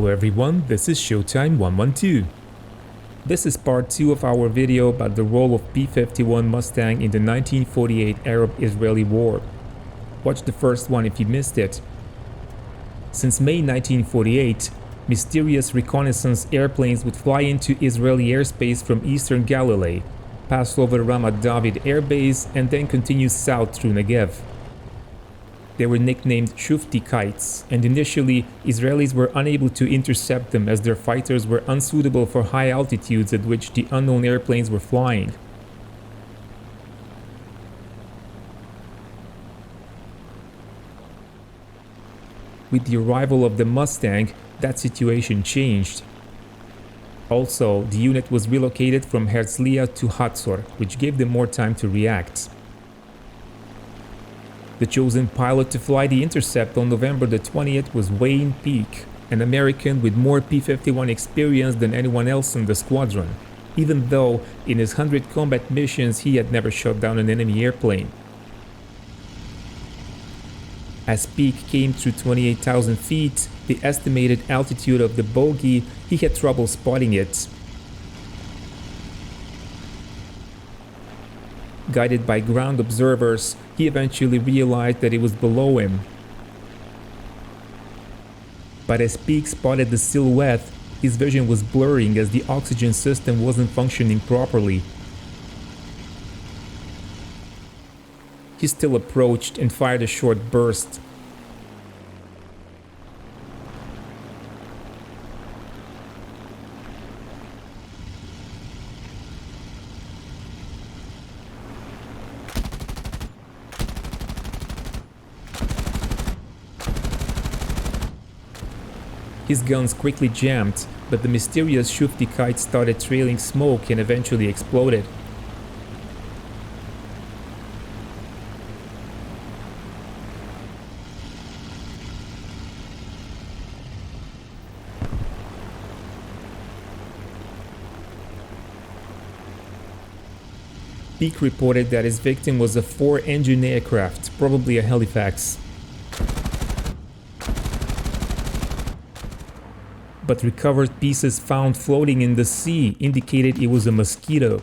Hello everyone, this is Showtime 112. This is part 2 of our video about the role of P-51 Mustang in the 1948 Arab-Israeli War. Watch the first one if you missed it. Since May 1948, mysterious reconnaissance airplanes would fly into Israeli airspace from eastern Galilee, pass over Ramat David Air Base, and then continue south through Negev. They were nicknamed Shufti kites, and initially Israelis were unable to intercept them as their fighters were unsuitable for high altitudes at which the unknown airplanes were flying. With the arrival of the Mustang, that situation changed. Also, the unit was relocated from Herzliya to Hatzor, which gave them more time to react. The chosen pilot to fly the intercept on November the 20th was Wayne Peake, an American with more P-51 experience than anyone else in the squadron, even though in his 100 combat missions he had never shot down an enemy airplane. As Peake came through 28,000 feet, the estimated altitude of the bogey, he had trouble spotting it. Guided by ground observers, he eventually realized that it was below him. But as Peake spotted the silhouette, his vision was blurring as the oxygen system wasn't functioning properly. He still approached and fired a short burst. His guns quickly jammed, but the mysterious Shufti kite started trailing smoke and eventually exploded. Peake reported that his victim was a 4-engine aircraft, probably a Halifax. But recovered pieces found floating in the sea indicated it was a Mosquito.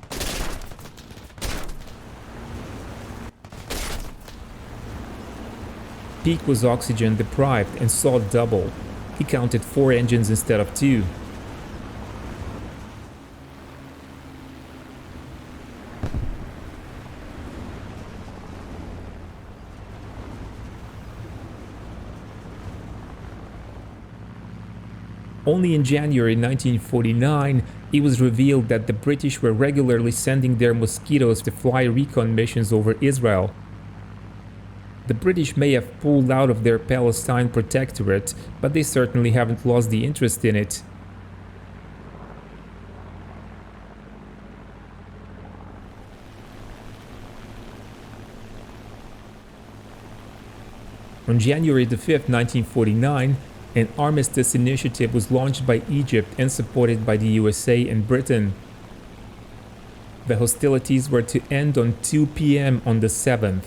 Peake was oxygen deprived and saw double. He counted 4 engines instead of 2. Only in January 1949, it was revealed that the British were regularly sending their Mosquitoes to fly recon missions over Israel. The British may have pulled out of their Palestine protectorate, but they certainly haven't lost the interest in it. On January the 5th, 1949, an armistice initiative was launched by Egypt and supported by the USA and Britain. The hostilities were to end on 2 p.m. on the 7th.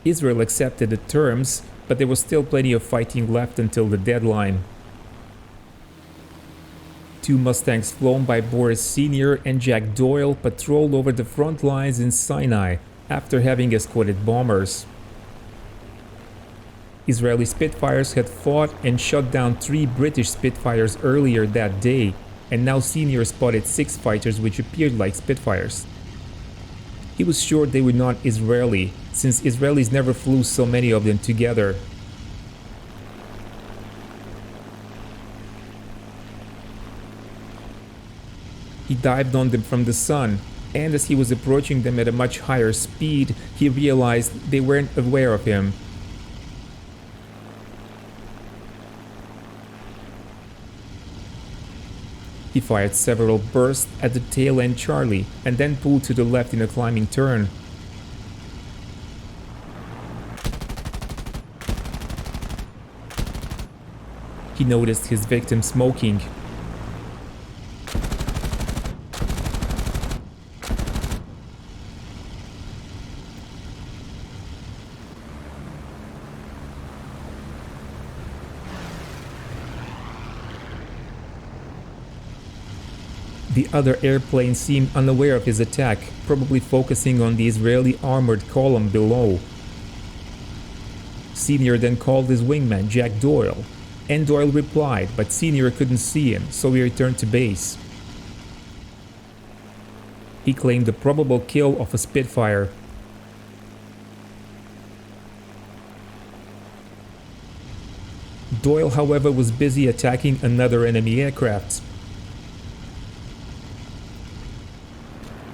Israel accepted the terms, but there was still plenty of fighting left until the deadline. 2 Mustangs flown by Boris Sr. and Jack Doyle patrolled over the front lines in Sinai after having escorted bombers. Israeli Spitfires had fought and shot down 3 British Spitfires earlier that day, and now Senior spotted 6 fighters which appeared like Spitfires. He was sure they were not Israeli, since Israelis never flew so many of them together. He dived on them from the sun, and as he was approaching them at a much higher speed, he realized they weren't aware of him. He fired several bursts at the tail end Charlie and then pulled to the left in a climbing turn. He noticed his victim smoking. The other airplane seemed unaware of his attack, probably focusing on the Israeli armored column below. Senior then called his wingman, Jack Doyle, and Doyle replied, but Senior couldn't see him, so he returned to base. He claimed the probable kill of a Spitfire. Doyle, however, was busy attacking another enemy aircraft.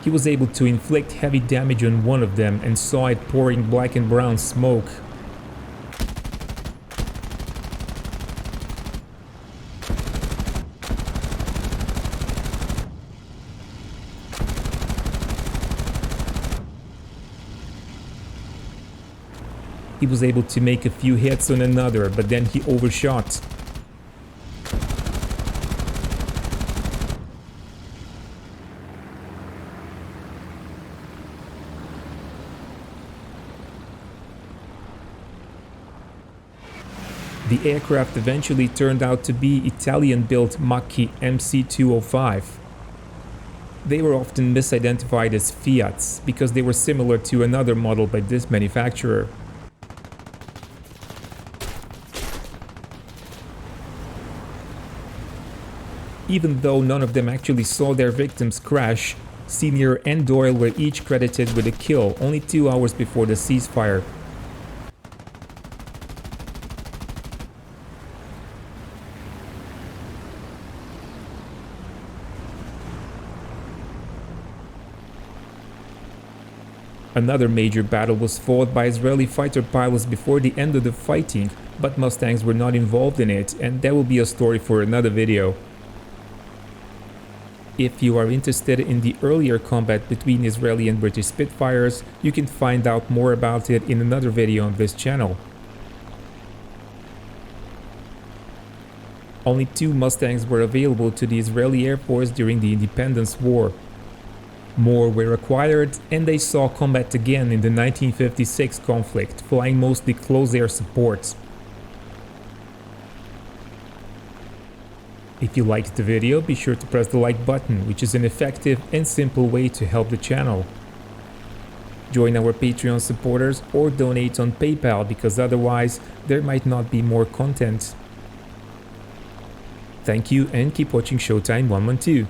He was able to inflict heavy damage on one of them and saw it pouring black and brown smoke. He was able to make a few hits on another, but then he overshot. The aircraft eventually turned out to be Italian-built Macchi MC-205. They were often misidentified as Fiats because they were similar to another model by this manufacturer. Even though none of them actually saw their victims crash, Senior and Doyle were each credited with a kill only 2 hours before the ceasefire. Another major battle was fought by Israeli fighter pilots before the end of the fighting, but Mustangs were not involved in it, and that will be a story for another video. If you are interested in the earlier combat between Israeli and British Spitfires, you can find out more about it in another video on this channel. Only 2 Mustangs were available to the Israeli Air Force during the Independence War. More were acquired, and they saw combat again in the 1956 conflict, flying mostly close air support. If you liked the video, be sure to press the like button, which is an effective and simple way to help the channel. Join our Patreon supporters or donate on PayPal, because otherwise there might not be more content. Thank you and keep watching Showtime 112.